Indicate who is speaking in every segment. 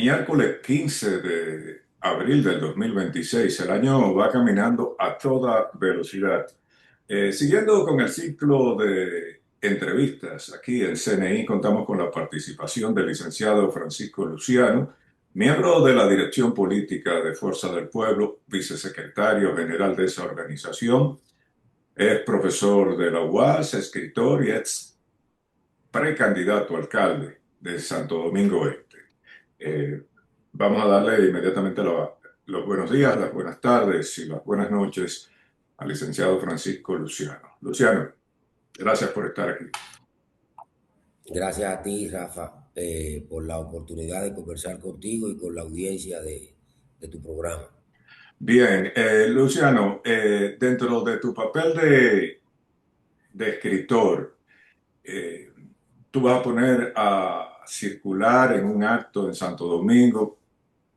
Speaker 1: Miércoles 15 de abril del 2026. El año va caminando a toda velocidad. Siguiendo con el ciclo de entrevistas, aquí en CNI contamos con la participación del licenciado Francisco Luciano, miembro de la Dirección Política de Fuerza del Pueblo, vicesecretario general de esa organización. Es profesor de la UAS, escritor y ex precandidato a alcalde de Santo Domingo Este. Eh, Vamos a darle inmediatamente los buenos días, las buenas tardes y las buenas noches al licenciado Francisco Luciano. Luciano, gracias por estar aquí.
Speaker 2: Gracias a ti, Rafa, por la oportunidad de conversar contigo y con la audiencia de tu programa.
Speaker 1: Bien, Luciano, dentro de tu papel de escritor, eh, tú vas a poner a circular en un acto en Santo Domingo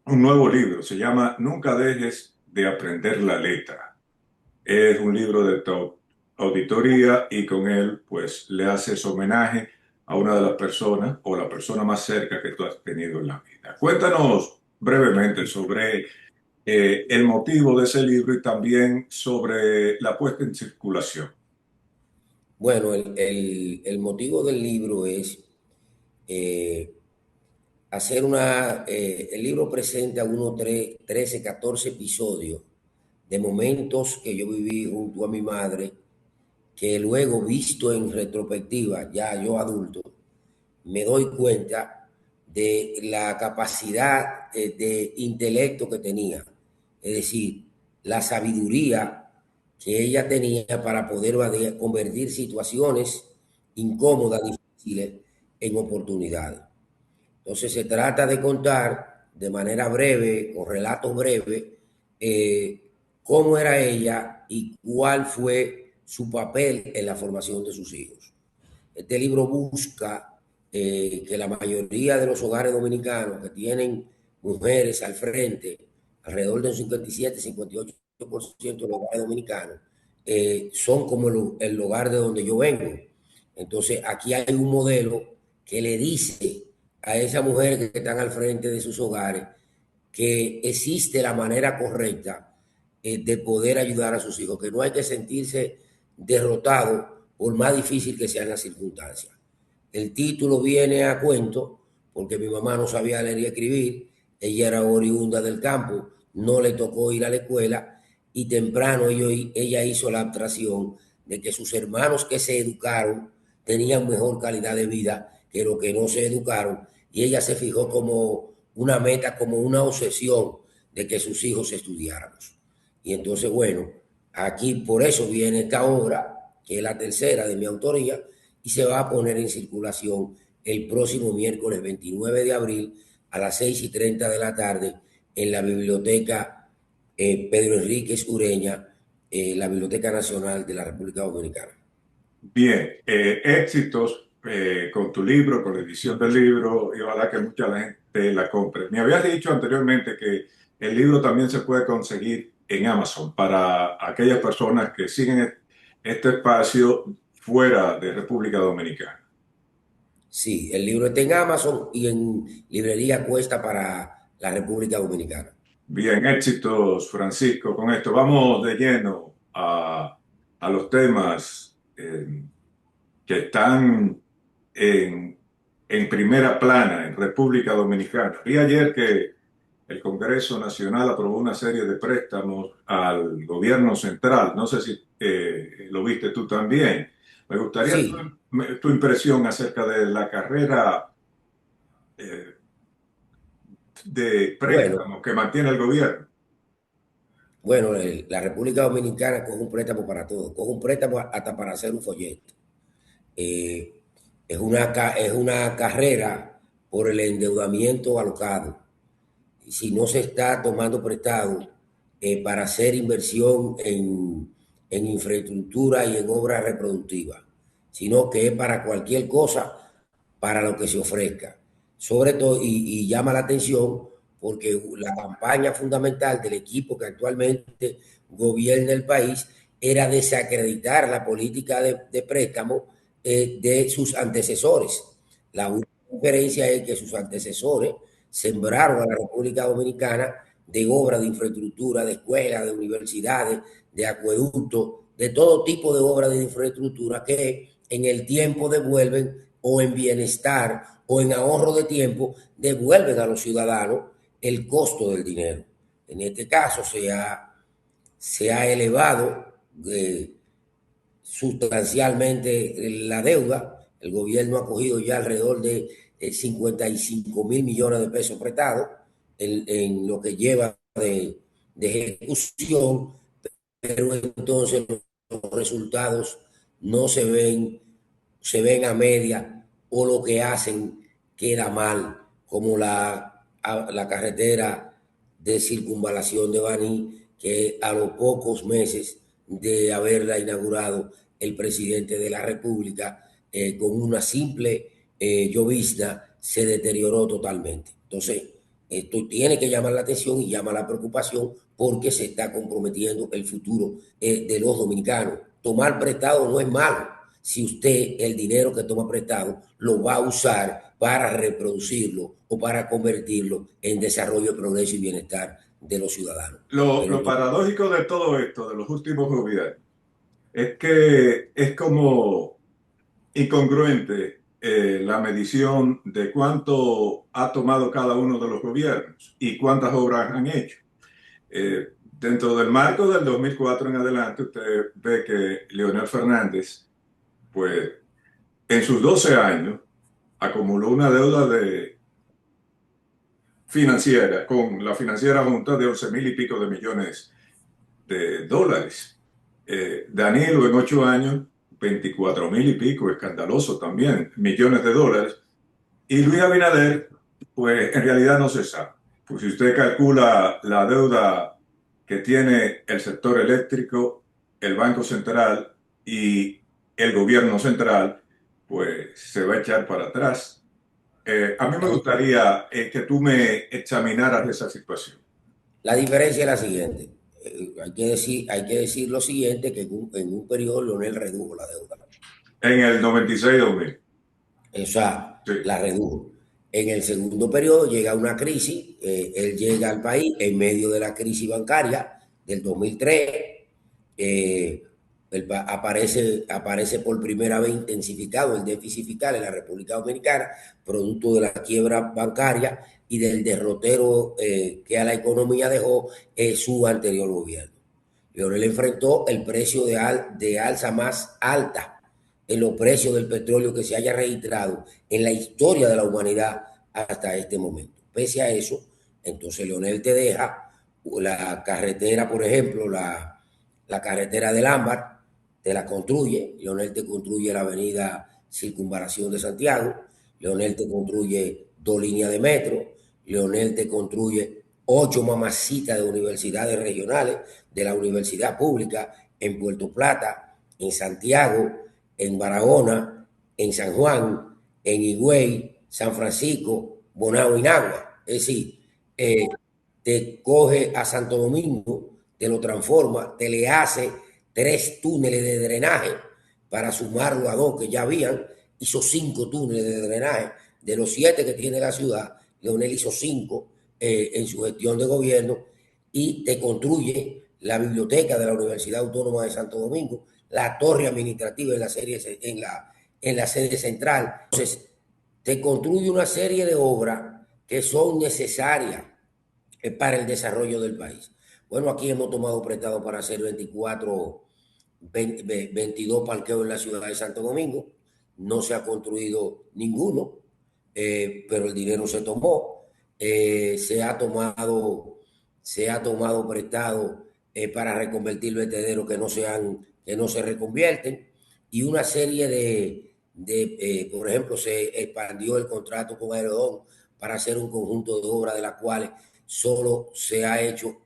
Speaker 1: un nuevo libro, se llama Nunca dejes de aprender la letra. Es un libro de tu auditoría y con él pues le haces homenaje a una de las personas o la persona más cerca que tú has tenido en la vida. Cuéntanos brevemente sobre el motivo de ese libro y también sobre la puesta en circulación.
Speaker 2: Bueno, el motivo del libro es eh, hacer el libro presenta unos 13, 14 episodios de momentos que yo viví junto a mi madre, que luego visto en retrospectiva, ya yo adulto, me doy cuenta de la capacidad de intelecto que tenía, es decir, la sabiduría que ella tenía para poder convertir situaciones incómodas, difíciles, en oportunidades. Entonces se trata de contar de manera breve, con relatos breves, cómo era ella y cuál fue su papel en la formación de sus hijos. Este libro busca que la mayoría de los hogares dominicanos que tienen mujeres al frente, alrededor del 57-58% de los hogares dominicanos, son como el hogar de donde yo vengo. Entonces, aquí hay un modelo que le dice a esas mujeres que están al frente de sus hogares que existe la manera correcta de poder ayudar a sus hijos, que no hay que sentirse derrotado por más difícil que sean las circunstancias. El título viene a cuento porque mi mamá no sabía leer y escribir, ella era oriunda del campo, no le tocó ir a la escuela y temprano ella hizo la abstracción de que sus hermanos que se educaron tenían mejor calidad de vida que los que no se educaron, y ella se fijó como una meta, como una obsesión de que sus hijos estudiáramos. Y entonces, bueno, aquí por eso viene esta obra, que es la tercera de mi autoría, y se va a poner en circulación el próximo miércoles 29 de abril a las 6:30 de la tarde en la biblioteca Pedro Enríquez Ureña, la Biblioteca Nacional de la República Dominicana.
Speaker 1: Bien, éxitos con tu libro, con la edición del libro y ojalá que mucha gente la compre. Me habías dicho anteriormente que el libro también se puede conseguir en Amazon para aquellas personas que siguen este espacio fuera de República Dominicana.
Speaker 2: Sí, el libro está en Amazon y en librería Cuesta para la República Dominicana.
Speaker 1: Bien, éxitos, Francisco, con esto. Vamos de lleno a los temas que están en, en primera plana en República Dominicana. Vi ayer que el Congreso Nacional aprobó una serie de préstamos al gobierno central. No sé si lo viste tú también. Me gustaría
Speaker 2: Sí,
Speaker 1: tu impresión acerca de la carrera eh, de
Speaker 2: bueno,
Speaker 1: préstamos que mantiene el gobierno.
Speaker 2: bueno, la República Dominicana coge un préstamo para todo, coge un préstamo hasta para hacer un folleto. Eh, es una carrera por el endeudamiento alocado. Si no se está tomando prestado para hacer inversión en infraestructura y en obras reproductivas, sino que es para cualquier cosa, para lo que se ofrezca. Sobre todo, y llama la atención porque la campaña fundamental del equipo que actualmente gobierna el país era desacreditar la política de préstamo de sus antecesores. La única diferencia es que sus antecesores sembraron a la República Dominicana de obras de infraestructura, de escuelas, de universidades, de acueductos, de todo tipo de obras de infraestructura que en el tiempo devuelven, o en bienestar o en ahorro de tiempo, devuelven a los ciudadanos el costo del dinero. En este caso se ha elevado sustancialmente la deuda. El gobierno ha cogido ya alrededor de 55.000 millones de pesos prestados en lo que lleva de ejecución, pero entonces los resultados no se ven a media, o lo que hacen queda mal, como la carretera de circunvalación de Baní, que a los pocos meses de haberla inaugurado el presidente de la República, con una simple llovizna, se deterioró totalmente. Entonces, esto tiene que llamar la atención y llama la preocupación, porque se está comprometiendo el futuro de los dominicanos. Tomar prestado no es malo, si usted el dinero que toma prestado lo va a usar para reproducirlo o para convertirlo en desarrollo, progreso y bienestar de los ciudadanos.
Speaker 1: Lo paradójico de todo esto, de los últimos gobiernos, es que es como incongruente la medición de cuánto ha tomado cada uno de los gobiernos y cuántas obras han hecho. Dentro del marco del 2004 en adelante, usted ve que Leonel Fernández, pues en sus 12 años, acumuló una deuda financiera con la financiera junta de 11.000 y pico de millones de dólares. Danilo en 8 años, 24.000 y pico, escandaloso también, millones de dólares. Y Luis Abinader, pues en realidad no se sabe. Pues si usted calcula la deuda que tiene el sector eléctrico, el Banco Central y el gobierno central, pues se va a echar para atrás. A mí me gustaría que tú me examinaras esa situación.
Speaker 2: La diferencia es la siguiente. Hay que decir lo siguiente, que en un periodo Leonel redujo la deuda.
Speaker 1: En el 96-2000.
Speaker 2: O sea,
Speaker 1: Sí.
Speaker 2: la redujo. En el segundo periodo llega una crisis, él llega al país en medio de la crisis bancaria del 2003, aparece por primera vez intensificado el déficit fiscal en la República Dominicana, producto de la quiebra bancaria y del derrotero que a la economía dejó su anterior gobierno. Leonel enfrentó el precio de alza más alta en los precios del petróleo que se haya registrado en la historia de la humanidad hasta este momento. Pese a eso, entonces Leonel te deja la carretera, por ejemplo, la carretera del Ámbar, te la construye. Leonel te construye la avenida Circunvalación de Santiago. Leonel te construye 2 líneas de metro. Leonel te construye 8 mamacitas de universidades regionales, de la universidad pública en Puerto Plata, en Santiago, en Barahona, en San Juan, en Higüey, San Francisco, Bonao y Nagua. Es decir, te coge a Santo Domingo, te lo transforma, te le hace 3 túneles de drenaje para sumarlo a 2 que ya habían. Hizo 5 túneles de drenaje. De los 7 que tiene la ciudad, Leonel hizo 5 en su gestión de gobierno, y te construye la biblioteca de la Universidad Autónoma de Santo Domingo, la torre administrativa en la sede central. Entonces, te construye una serie de obras que son necesarias para el desarrollo del país. Bueno, aquí hemos tomado prestado para hacer 22 parqueos en la ciudad de Santo Domingo. No se ha construido ninguno, pero el dinero se tomó. Se ha tomado prestado para reconvertir vertederos que no se reconvierten, y una serie por ejemplo, se expandió el contrato con Aerodón para hacer un conjunto de obras, de las cuales solo se ha hecho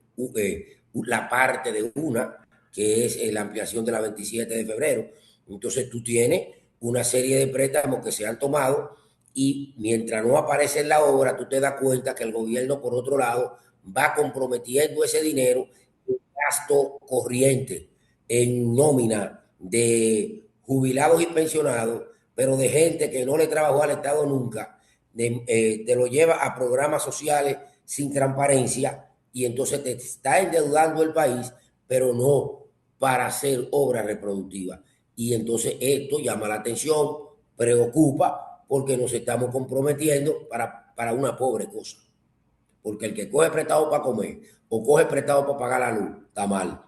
Speaker 2: la parte de una, que es la ampliación de la 27 de febrero. Entonces tú tienes una serie de préstamos que se han tomado, y mientras no aparece en la obra, tú te das cuenta que el gobierno, por otro lado, va comprometiendo ese dinero en gasto corriente, en nómina de jubilados y pensionados, pero de gente que no le trabajó al Estado nunca, te lo lleva a programas sociales sin transparencia y entonces te está endeudando el país, pero no para hacer obras reproductivas. Y entonces esto llama la atención, preocupa, porque nos estamos comprometiendo para una pobre cosa. Porque el que coge prestado para comer o coge prestado para pagar la luz, está mal.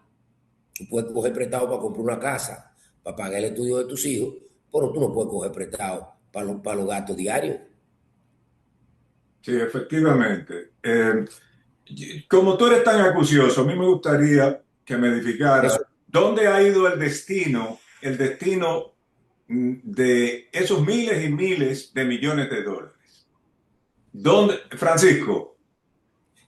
Speaker 2: Tú puedes coger prestado para comprar una casa, para pagar el estudio de tus hijos, pero tú no puedes coger prestado para los gastos diarios.
Speaker 1: Sí, efectivamente. Como tú eres tan acucioso, a mí me gustaría que me edificara
Speaker 2: Eso,
Speaker 1: dónde ha ido el destino de esos miles y miles de millones de dólares. ¿Dónde, Francisco,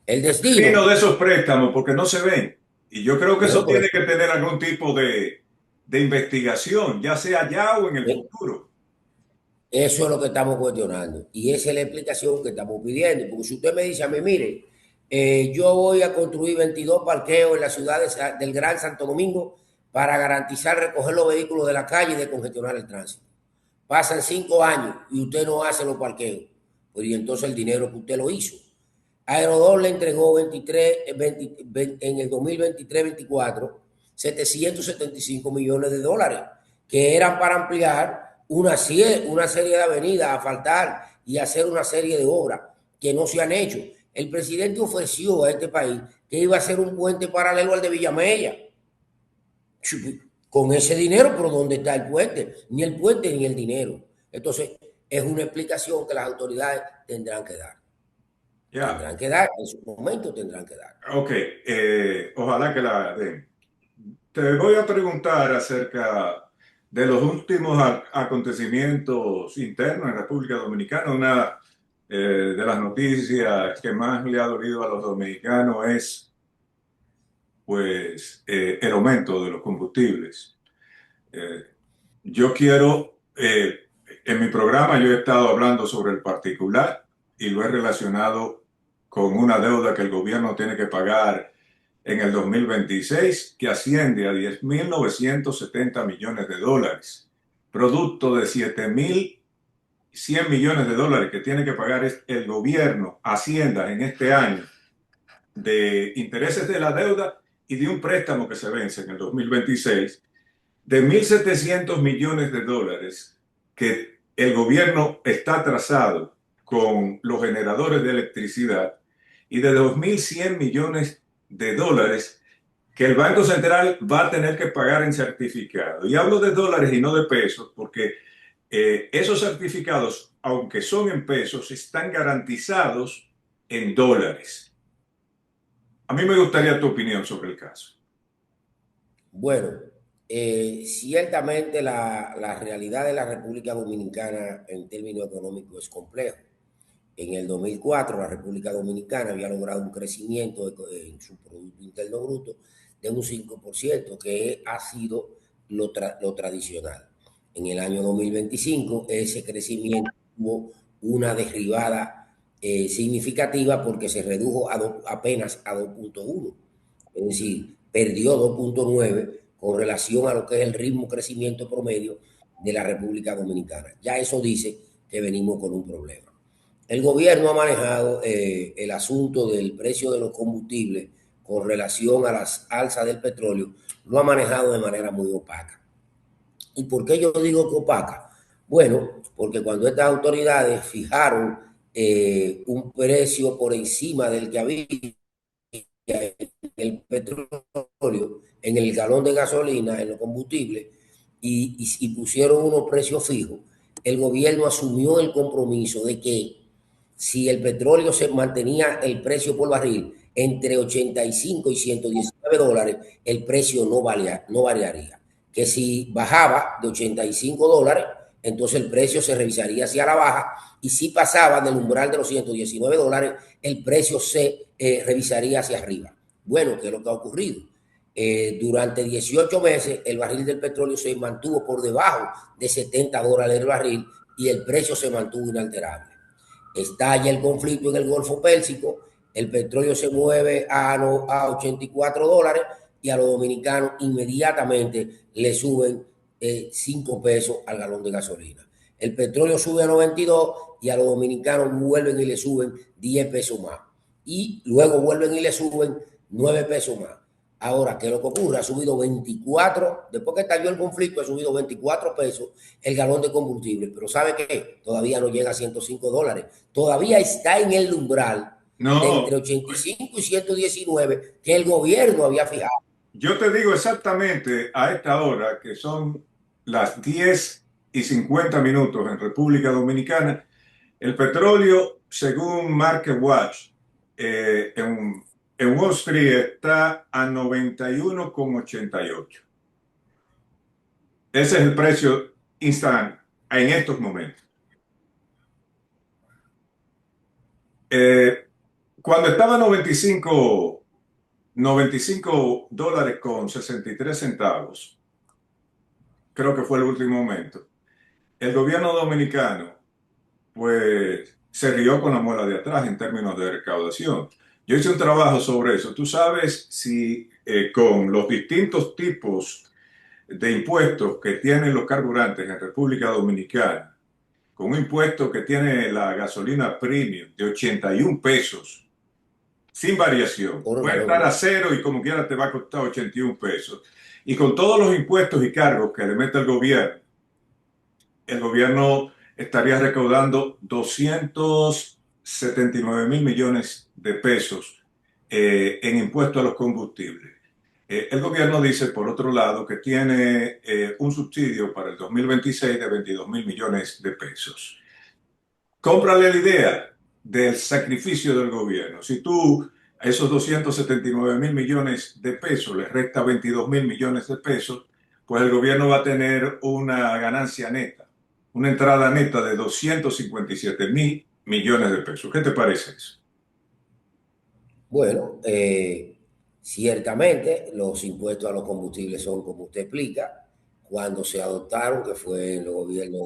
Speaker 2: el
Speaker 1: el destino
Speaker 2: destino.
Speaker 1: de esos préstamos? Porque no se ven. Y yo creo que eso
Speaker 2: Bueno, por
Speaker 1: tiene
Speaker 2: eso,
Speaker 1: que tener algún tipo de investigación, ya sea ya o en el futuro.
Speaker 2: eso es lo que estamos cuestionando. Y esa es la explicación que estamos pidiendo. Porque si usted me dice a mí, mire, yo voy a construir 22 parqueos en la ciudad del Gran Santo Domingo para garantizar recoger los vehículos de la calle y descongestionar el tránsito. Pasan 5 años y usted no hace los parqueos. Pues y entonces el dinero que usted lo hizo. Aerodor le entregó 23, 20, en el 2023-24 775 millones de dólares que eran para ampliar una serie de avenidas, asfaltar y hacer una serie de obras que no se han hecho. El presidente ofreció a este país que iba a hacer un puente paralelo al de Villamella. Con ese dinero, pero ¿dónde está el puente? Ni el puente ni el dinero. Entonces, es una explicación que las autoridades tendrán que dar.
Speaker 1: Ya,
Speaker 2: Tendrán que dar, en su momento tendrán que dar.
Speaker 1: ok, ojalá que la den. Te voy a preguntar acerca de los últimos acontecimientos internos en República Dominicana. Una de las noticias que más le ha dolido a los dominicanos es pues el aumento de los combustibles. Eh, yo quiero, en mi programa yo he estado hablando sobre el particular y lo he relacionado con una deuda que el gobierno tiene que pagar en el 2026, que asciende a 10.970 millones de dólares, producto de 7.100 millones de dólares que tiene que pagar el gobierno, Hacienda, en este año, de intereses de la deuda y de un préstamo que se vence en el 2026, de 1.700 millones de dólares que el gobierno está atrasado con los generadores de electricidad y de 2.100 millones de dólares que el Banco Central va a tener que pagar en certificado. Y hablo de dólares y no de pesos porque esos certificados, aunque son en pesos, están garantizados en dólares. A mí me gustaría tu opinión sobre el caso.
Speaker 2: Bueno, ciertamente la realidad de la República Dominicana en términos económicos es complejo. En el 2004 la República Dominicana había logrado un crecimiento en su Producto Interno Bruto de un 5%, que ha sido lo tradicional. En el año 2025 ese crecimiento tuvo una derribada significativa porque se redujo apenas a 2.1, es decir, perdió 2.9 con relación a lo que es el ritmo de crecimiento promedio de la República Dominicana. Ya eso dice que venimos con un problema. El gobierno ha manejado el asunto del precio de los combustibles con relación a las alzas del petróleo, lo ha manejado de manera muy opaca. ¿Y por qué yo digo que opaca? Bueno, porque cuando estas autoridades fijaron un precio por encima del que había el petróleo, en el galón de gasolina, en los combustibles, y pusieron unos precios fijos, el gobierno asumió el compromiso de que si el petróleo se mantenía el precio por barril entre 85 y 119 dólares, el precio no variaría. Que si bajaba de 85 dólares, entonces el precio se revisaría hacia la baja, y si pasaba del umbral de los 119 dólares, el precio se revisaría hacia arriba. Bueno, ¿qué es lo que ha ocurrido? Durante 18 meses el barril del petróleo se mantuvo por debajo de 70 dólares el barril y el precio se mantuvo inalterable. Estalla el conflicto en el Golfo Pérsico, el petróleo se mueve a 84 dólares y a los dominicanos inmediatamente le suben 5 pesos al galón de gasolina. El petróleo sube a 92 y a los dominicanos vuelven y le suben 10 pesos más. Y luego vuelven y le suben 9 pesos más. Ahora, ¿qué es lo que ocurre? Ha subido 24, después que estalló el conflicto, ha subido 24 pesos el galón de combustible. Pero ¿sabe qué? Todavía no llega a $105. Todavía está en el umbral de entre
Speaker 1: No,
Speaker 2: 85 y 119 que el gobierno había fijado.
Speaker 1: yo te digo exactamente a esta hora, que son las 10:50 en República Dominicana, el petróleo, según Market Watch, en Wall Street está a 91,88. Ese es el precio instant en estos momentos. Eh, Cuando estaba a 95 dólares con 63 centavos, creo que fue el último momento, el gobierno dominicano pues se rió con la muela de atrás en términos de recaudación. Yo hice un trabajo sobre eso. Tú sabes si con los distintos tipos de impuestos que tienen los carburantes en República Dominicana, con un impuesto que tiene la gasolina premium de 81 pesos, sin variación,
Speaker 2: Por un
Speaker 1: puede estar
Speaker 2: galón.
Speaker 1: a cero y como quiera te va a costar 81 pesos. Y con todos los impuestos y cargos que le mete el gobierno estaría recaudando 279 mil millones de pesos en impuestos a los combustibles. El gobierno dice, por otro lado, que tiene un subsidio para el 2026 de 22 mil millones de pesos. Cómprale la idea del sacrificio del gobierno. Si tú a esos 279 mil millones de pesos le resta 22 mil millones de pesos, pues el gobierno va a tener una ganancia neta, una entrada neta de 257 mil millones de pesos. ¿Qué te parece eso?
Speaker 2: Bueno, ciertamente los impuestos a los combustibles son, como usted explica, cuando se adoptaron, que fue en el gobierno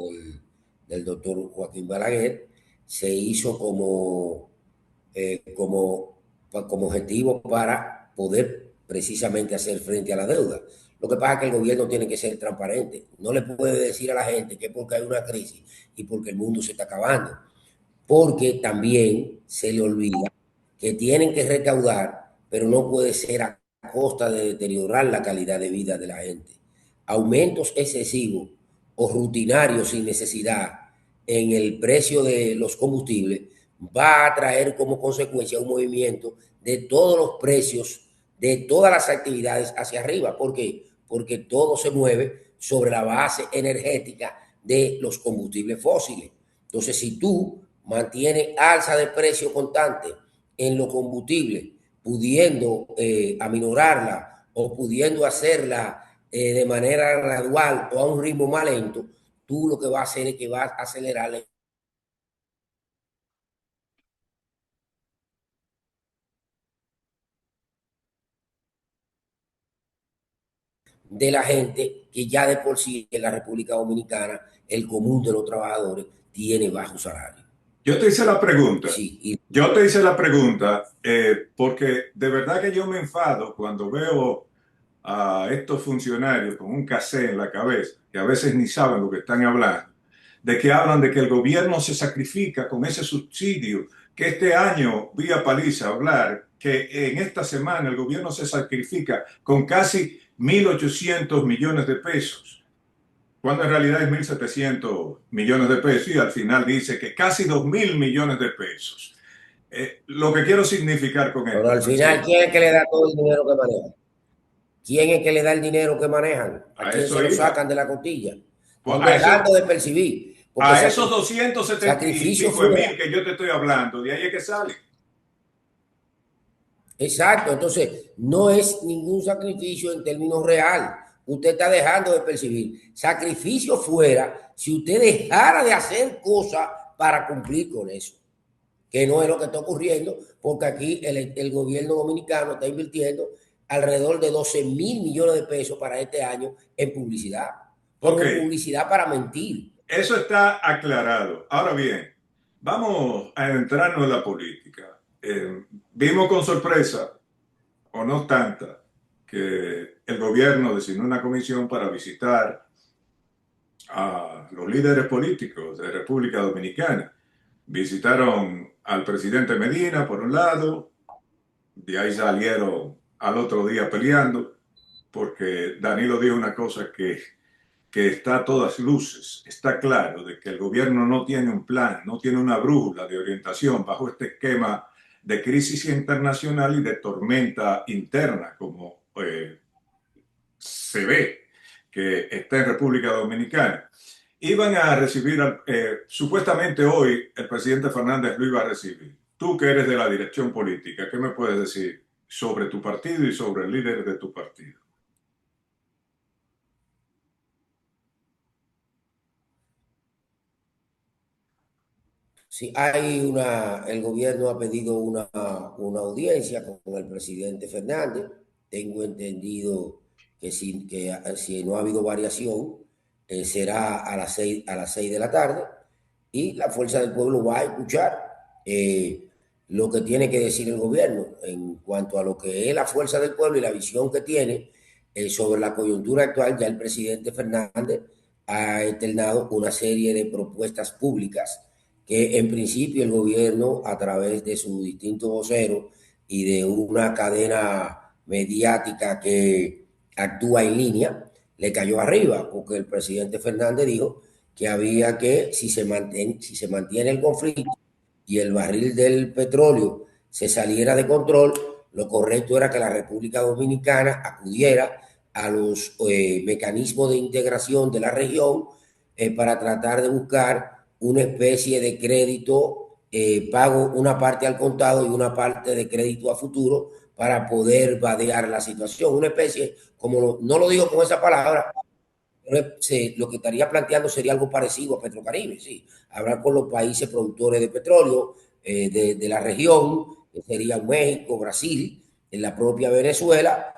Speaker 2: del doctor Joaquín Balaguer, se hizo como objetivo para poder precisamente hacer frente a la deuda. Lo que pasa es que el gobierno tiene que ser transparente. No le puede decir a la gente que es porque hay una crisis y porque el mundo se está acabando, porque también se le olvida que tienen que recaudar, pero no puede ser a costa de deteriorar la calidad de vida de la gente. Aumentos excesivos o rutinarios sin necesidad en el precio de los combustibles va a traer como consecuencia un movimiento de todos los precios de todas las actividades hacia arriba. ¿Por qué? Porque todo se mueve sobre la base energética de los combustibles fósiles. Entonces, si tú mantienes alza de precio constante en los combustibles, pudiendo aminorarla o pudiendo hacerla de manera gradual o a un ritmo más lento, tú lo que vas a hacer es que vas a acelerar la de la gente que ya de por sí en la República Dominicana el común de los trabajadores tiene bajo salario.
Speaker 1: Yo te hice la pregunta.
Speaker 2: Sí, y
Speaker 1: Yo te hice la pregunta porque de verdad que yo me enfado cuando veo a estos funcionarios con un casé en la cabeza, que a veces ni saben lo que están hablando, de que hablan de que el gobierno se sacrifica con ese subsidio, que este año vi a Paliza hablar que en esta semana el gobierno se sacrifica con casi 1.800 millones de pesos, cuando en realidad es 1.700 millones de pesos y al final dice que casi 2.000 millones de pesos. Lo que quiero significar con
Speaker 2: pero
Speaker 1: esto,
Speaker 2: al final,
Speaker 1: Francisco,
Speaker 2: ¿quién es que le da todo el dinero que manejan? ¿Quién es que le da el dinero que manejan? ¿A
Speaker 1: a
Speaker 2: quién se
Speaker 1: eso
Speaker 2: lo
Speaker 1: iba.
Speaker 2: sacan de la costilla?
Speaker 1: Pues
Speaker 2: Están
Speaker 1: a
Speaker 2: dejando
Speaker 1: eso,
Speaker 2: de percibir, porque
Speaker 1: a esos 270 y
Speaker 2: sacrificio
Speaker 1: pico de
Speaker 2: fuera.
Speaker 1: mil que yo te estoy hablando, de ahí es que sale.
Speaker 2: Exacto, entonces no es ningún sacrificio en términos real. Usted está dejando de percibir. Sacrificio fuera si usted dejara de hacer cosas para cumplir con eso, que no es lo que está ocurriendo, porque aquí el gobierno dominicano está invirtiendo alrededor de 12.000 millones de pesos para este año en publicidad,
Speaker 1: Ok,
Speaker 2: pero en publicidad para mentir.
Speaker 1: eso está aclarado. Ahora bien, vamos a entrarnos en la política. Vimos con sorpresa, o no tanta, que el gobierno designó una comisión para visitar a los líderes políticos de República Dominicana. Visitaron al presidente Medina, por un lado, de ahí salieron al otro día peleando, porque Danilo dijo una cosa que está a todas luces, está claro de que el gobierno no tiene un plan, no tiene una brújula de orientación bajo este esquema de crisis internacional y de tormenta interna, como se ve que está en República Dominicana. Iban a recibir, supuestamente hoy el presidente Fernández lo iba a recibir. Tú que eres de la dirección política, ¿qué me puedes decir sobre tu partido y sobre el líder de tu partido?
Speaker 2: Sí, el gobierno ha pedido una audiencia con el presidente Fernández. Tengo entendido que si no ha habido variación, será a las seis de la tarde y la Fuerza del Pueblo va a escuchar lo que tiene que decir el gobierno en cuanto a lo que es la Fuerza del Pueblo y la visión que tiene sobre la coyuntura actual. Ya el presidente Fernández ha externado una serie de propuestas públicas que en principio el gobierno, a través de sus distintos voceros y de una cadena mediática que actúa en línea, le cayó arriba, porque el presidente Fernández dijo que había que, si se mantiene el conflicto y el barril del petróleo se saliera de control, lo correcto era que la República Dominicana acudiera a los mecanismos de integración de la región para tratar de buscar una especie de crédito, pago una parte al contado y una parte de crédito a futuro para poder vadear la situación. Una especie, no lo digo con esa palabra, pero lo que estaría planteando sería algo parecido a Petrocaribe, sí. Hablar con los países productores de petróleo de la región, que sería México, Brasil, en la propia Venezuela,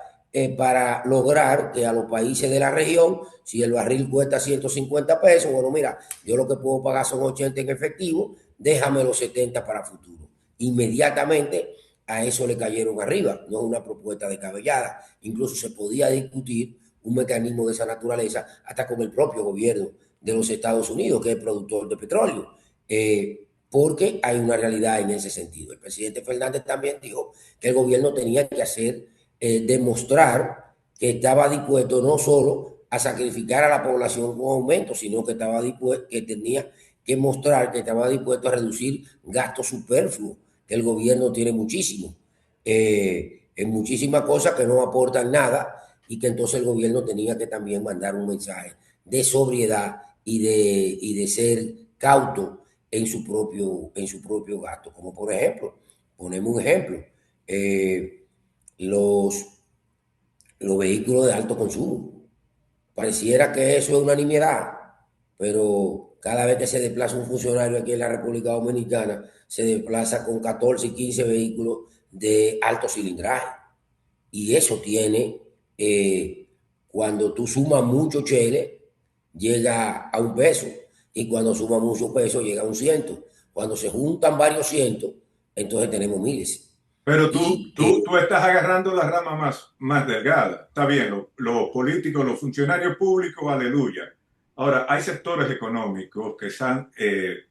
Speaker 2: para lograr que a los países de la región, si el barril cuesta 150 pesos, bueno, mira, yo lo que puedo pagar son 80 en efectivo, déjame los 70 para futuro. Inmediatamente a eso le cayeron arriba, no es una propuesta descabellada. Incluso se podía discutir un mecanismo de esa naturaleza hasta con el propio gobierno de los Estados Unidos, que es productor de petróleo, porque hay una realidad en ese sentido. El presidente Fernández también dijo que el gobierno tenía que demostrar que estaba dispuesto no solo a sacrificar a la población con aumento, sino que tenía que mostrar que estaba dispuesto a reducir gastos superfluos, que el gobierno tiene muchísimo, en muchísimas cosas que no aportan nada, y que entonces el gobierno tenía que también mandar un mensaje de sobriedad y de ser cauto en su propio gasto. Como por ejemplo, ponemos un ejemplo, los, los vehículos de alto consumo. Pareciera que eso es una nimiedad, pero cada vez que se desplaza un funcionario aquí en la República Dominicana, se desplaza con 14 y 15 vehículos de alto cilindraje. Y eso tiene, cuando tú sumas mucho chele, llega a un peso. Y cuando suma mucho peso, llega a un ciento. Cuando se juntan varios cientos, entonces tenemos miles.
Speaker 1: Pero
Speaker 2: Y
Speaker 1: tú estás agarrando la rama más delgada. Está bien, los políticos, los funcionarios públicos, aleluya. Ahora, hay sectores económicos que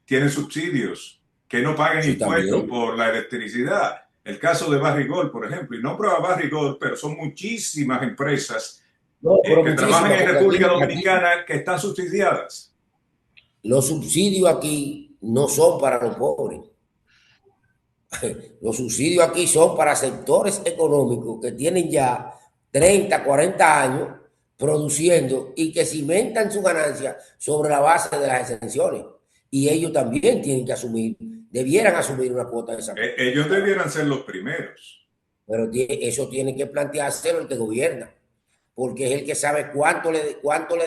Speaker 1: tienen subsidios, que no pagan
Speaker 2: sí,
Speaker 1: impuestos
Speaker 2: también.
Speaker 1: por la electricidad. El caso de Barrigol, por ejemplo, y no prueba Barrigol, pero son muchísimas empresas
Speaker 2: No, pero
Speaker 1: que trabajan
Speaker 2: muchísimas,
Speaker 1: en
Speaker 2: porque
Speaker 1: República
Speaker 2: aquí
Speaker 1: Dominicana que están subsidiadas.
Speaker 2: los subsidios aquí no son para los pobres. Los subsidios aquí son para sectores económicos que tienen ya 30, 40 años produciendo y que cimentan su ganancia sobre la base de las exenciones. Y ellos también tienen que debieran asumir una cuota de esa cosa.
Speaker 1: Ellos debieran ser los primeros.
Speaker 2: Pero eso tiene que planteárselo el que gobierna, porque es el que sabe cuánto le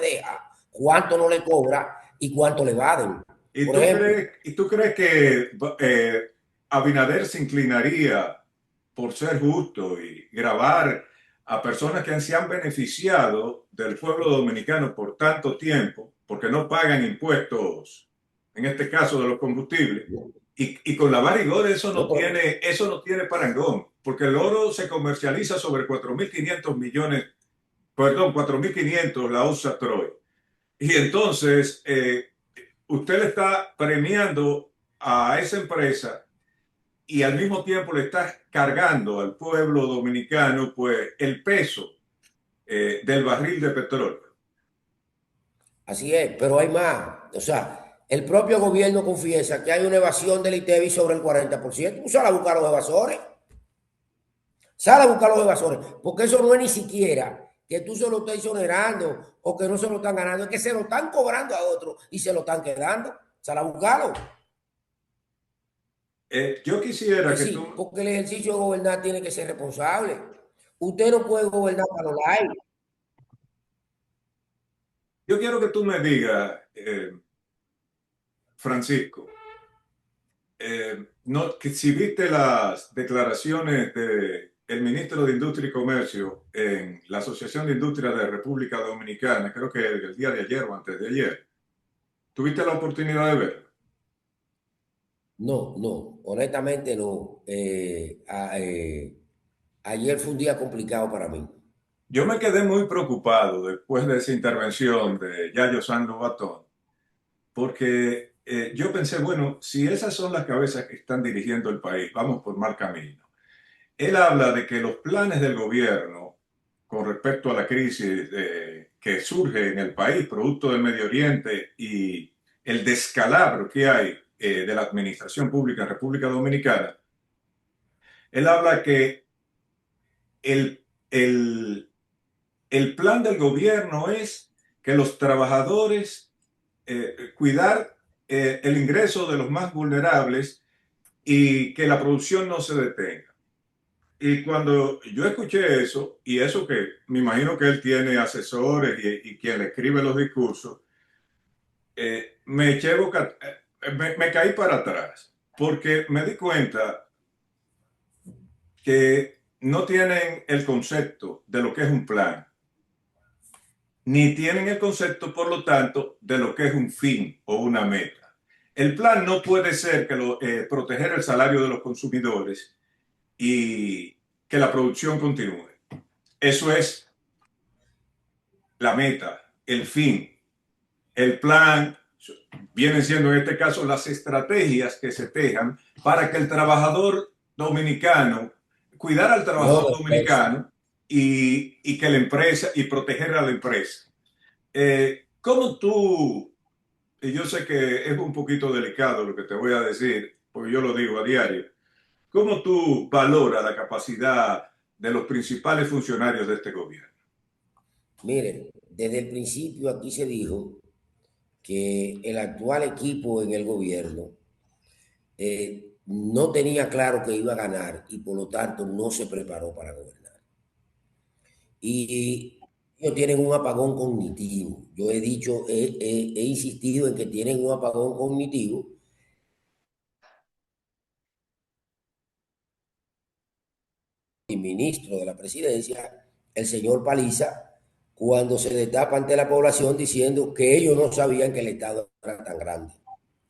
Speaker 2: deja, cuánto no le cobra y cuánto le evaden. Por ejemplo,
Speaker 1: ¿Y tú crees que Abinader se inclinaría por ser justo y grabar a personas que se han beneficiado del pueblo dominicano por tanto tiempo, porque no pagan impuestos, en este caso de los combustibles? Y con la Barrigol
Speaker 2: no, pero,
Speaker 1: eso no tiene parangón, porque el oro se comercializa sobre 4.500 millones, perdón, 4.500 la onza Troy. Y entonces, usted le está premiando a esa empresa y al mismo tiempo le está cargando al pueblo dominicano, pues, el peso del barril de petróleo.
Speaker 2: Así es, pero hay más. O sea, el propio gobierno confiesa que hay una evasión del ITEVI sobre el 40%. Tú sal a buscar los evasores. Sal a buscar los evasores. Porque eso no es ni siquiera que tú se lo estés exonerando o que no se lo están ganando. Es que se lo están cobrando a otros y se lo están quedando. Sal a buscarlo.
Speaker 1: Yo quisiera
Speaker 2: Que
Speaker 1: que tú,
Speaker 2: sí, porque el ejercicio de gobernar tiene que ser responsable. Usted no puede gobernar para los likes.
Speaker 1: yo quiero que tú me digas, Francisco, no, que si viste las declaraciones del ministro de Industria y Comercio en la Asociación de Industria de República Dominicana, creo que el día de ayer o antes de ayer, ¿tuviste la oportunidad de verlo?
Speaker 2: No, no, honestamente no. Ayer fue un día complicado para mí.
Speaker 1: Yo me quedé muy preocupado después de esa intervención de Yayo Sando Batón, porque yo pensé, bueno, si esas son las cabezas que están dirigiendo el país, vamos por mal camino. Él habla de que los planes del gobierno con respecto a la crisis que surge en el país, producto del Medio Oriente y el descalabro que hay de la administración pública en República Dominicana, él habla que el, el, el plan del gobierno es que los trabajadores cuidar el ingreso de los más vulnerables y que la producción no se detenga. Y cuando yo escuché eso, y eso que me imagino que él tiene asesores y quien le escribe los discursos, me eché me caí para atrás, porque me di cuenta que no tienen el concepto de lo que es un plan, ni tienen el concepto, por lo tanto, de lo que es un fin o una meta. El plan no puede ser que proteger el salario de los consumidores y que la producción continúe. Eso es la meta, el fin. El plan vienen siendo en este caso las estrategias que se tejan para que el trabajador dominicano, cuidar al
Speaker 2: No,
Speaker 1: trabajador dominicano y que la empresa y proteger a la empresa. ¿Cómo tú, y yo sé que es un poquito delicado lo que te voy a decir, porque yo lo digo a diario, cómo tú valoras la capacidad de los principales funcionarios de este gobierno?
Speaker 2: miren, desde el principio aquí se dijo que el actual equipo en el gobierno no tenía claro que iba a ganar y por lo tanto no se preparó para gobernar. Y ellos tienen un apagón cognitivo. Yo he dicho, he insistido en que tienen un apagón cognitivo. Y ministro de la presidencia, el señor Paliza, cuando se destapa ante la población diciendo que ellos no sabían que el Estado era tan grande.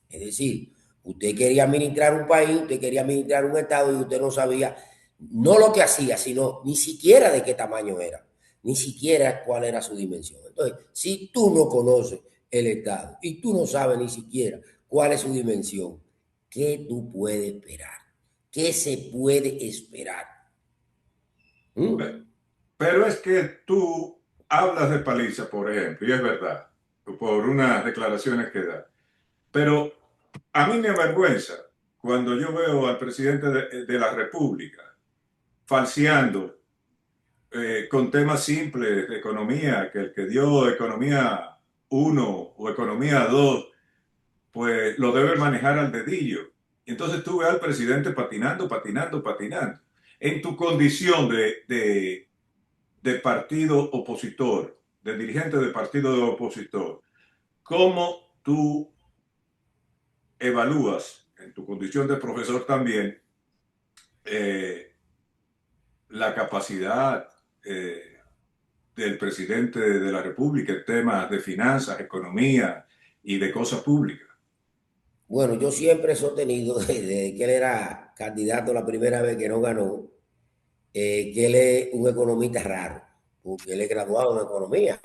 Speaker 2: Es decir, usted quería administrar un país, usted quería administrar un Estado y usted no sabía no lo que hacía, sino ni siquiera de qué tamaño era, ni siquiera cuál era su dimensión. Entonces, si tú no conoces el Estado y tú no sabes ni siquiera cuál es su dimensión, ¿qué tú puedes esperar? ¿Qué se puede esperar? ¿Mm?
Speaker 1: Pero es que tú hablas de Paliza, por ejemplo, y es verdad, por unas declaraciones que da. Pero a mí me avergüenza cuando yo veo al presidente de la República falseando con temas simples de economía, que el que dio economía uno o economía 2 pues lo debe manejar al dedillo. Y entonces tú ves al presidente patinando, patinando, patinando. En tu condición de partido opositor, de dirigente de partido de opositor, ¿cómo tú evalúas, en tu condición de profesor también, eh, la capacidad del presidente de la República en temas de finanzas, economía y de cosas públicas?
Speaker 2: Bueno, yo siempre he sostenido desde que él era candidato la primera vez que no ganó, que él es un economista raro, porque él es graduado en economía.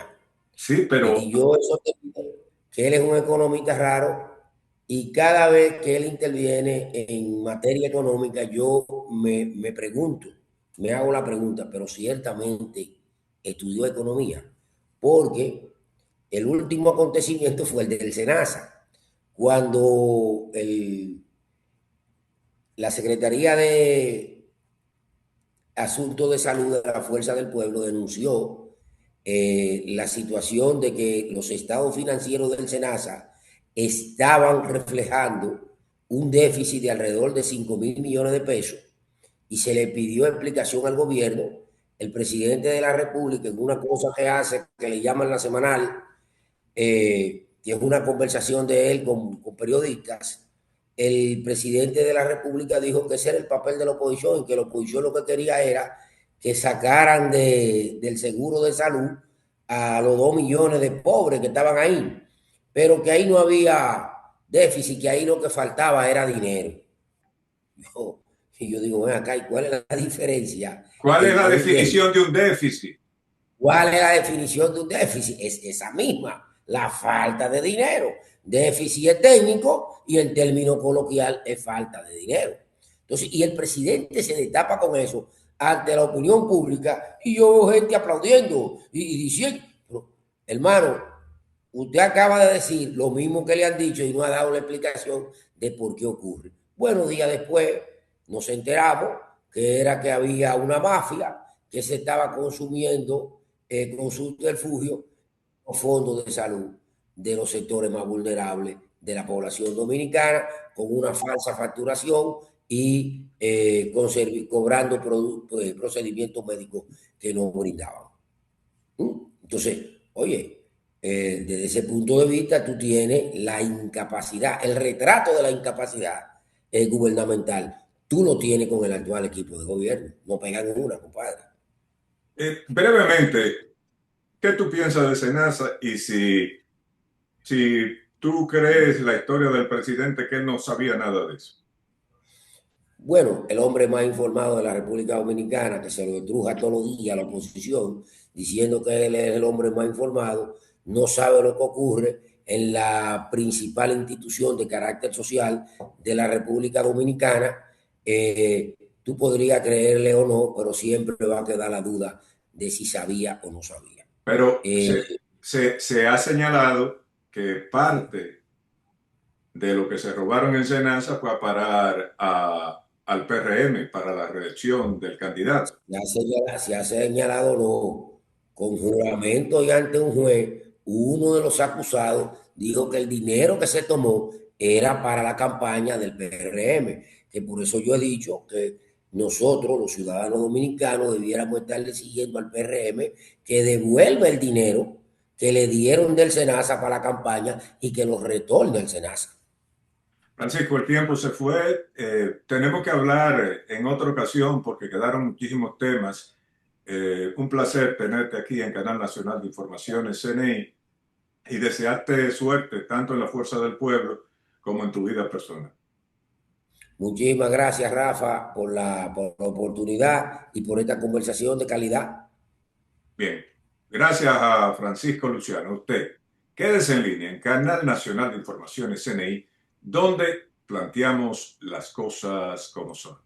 Speaker 1: Sí, pero
Speaker 2: Y yo eso te digo, que él es un economista raro y cada vez que él interviene en materia económica, yo me pregunto, me hago la pregunta, pero ciertamente estudió economía, porque el último acontecimiento fue el del SENASA, cuando la Secretaría de Asuntos de Salud de la Fuerza del Pueblo denunció la situación de que los estados financieros del SENASA estaban reflejando un déficit de alrededor de 5.000 millones de pesos y se le pidió explicación al gobierno. El presidente de la República, en una cosa que hace, que le llaman la semanal, que es una conversación de él con periodistas, el presidente de la República dijo que ese era el papel de la oposición y que la oposición lo que quería era que sacaran del seguro de salud a los 2 millones de pobres que estaban ahí, pero que ahí no había déficit, que ahí lo que faltaba era dinero. Yo, y yo digo, ven acá, ¿y cuál es la diferencia
Speaker 1: ¿cuál es la
Speaker 2: entre un
Speaker 1: definición
Speaker 2: déficit?
Speaker 1: de un déficit?
Speaker 2: ¿Cuál es la definición de un déficit? Es esa misma, la falta de dinero. Déficit es técnico y en término coloquial es falta de dinero. Entonces, y el presidente se destapa con eso ante la opinión pública y yo veo gente aplaudiendo y diciendo, pero, hermano, usted acaba de decir lo mismo que le han dicho y no ha dado la explicación de por qué ocurre. Buenos días después nos enteramos que era que había una mafia que se estaba consumiendo con subterfugio los fondos de salud de los sectores más vulnerables de la población dominicana con una falsa facturación y cobrando procedimientos médicos que no brindaban. Entonces, oye, desde ese punto de vista tú tienes la incapacidad, el retrato de la incapacidad gubernamental. Tú lo tienes con el actual equipo de gobierno. No pegan en una, compadre.
Speaker 1: Brevemente, ¿qué tú piensas de Senasa y si tú crees la historia del presidente que él no sabía nada de eso?
Speaker 2: Bueno, el hombre más informado de la República Dominicana, que se lo estruja todos los días a la oposición, diciendo que él es el hombre más informado, no sabe lo que ocurre en la principal institución de carácter social de la República Dominicana. Tú podrías creerle o no, pero siempre va a quedar la duda de si sabía o no sabía.
Speaker 1: Pero
Speaker 2: Eh,
Speaker 1: se ha señalado que parte de lo que se robaron en Senasa fue a parar al PRM para la reelección del candidato.
Speaker 2: Se ha señalado no, con juramento y ante un juez, uno de los acusados dijo que el dinero que se tomó era para la campaña del PRM, que por eso yo he dicho que nosotros, los ciudadanos dominicanos, debiéramos estarle siguiendo al PRM que devuelva el dinero que le dieron del SENASA para la campaña y que lo retorne al SENASA.
Speaker 1: Francisco, el tiempo se fue. Tenemos que hablar en otra ocasión porque quedaron muchísimos temas. Un placer tenerte aquí en Canal Nacional de Informaciones CNI y desearte suerte tanto en la Fuerza del Pueblo como en tu vida personal.
Speaker 2: Muchísimas gracias, Rafa, por la oportunidad y por esta conversación de calidad.
Speaker 1: Bien, gracias a Francisco Luciano. Usted, quédese en línea en Canal Nacional de Informaciones CNI, donde planteamos las cosas como son.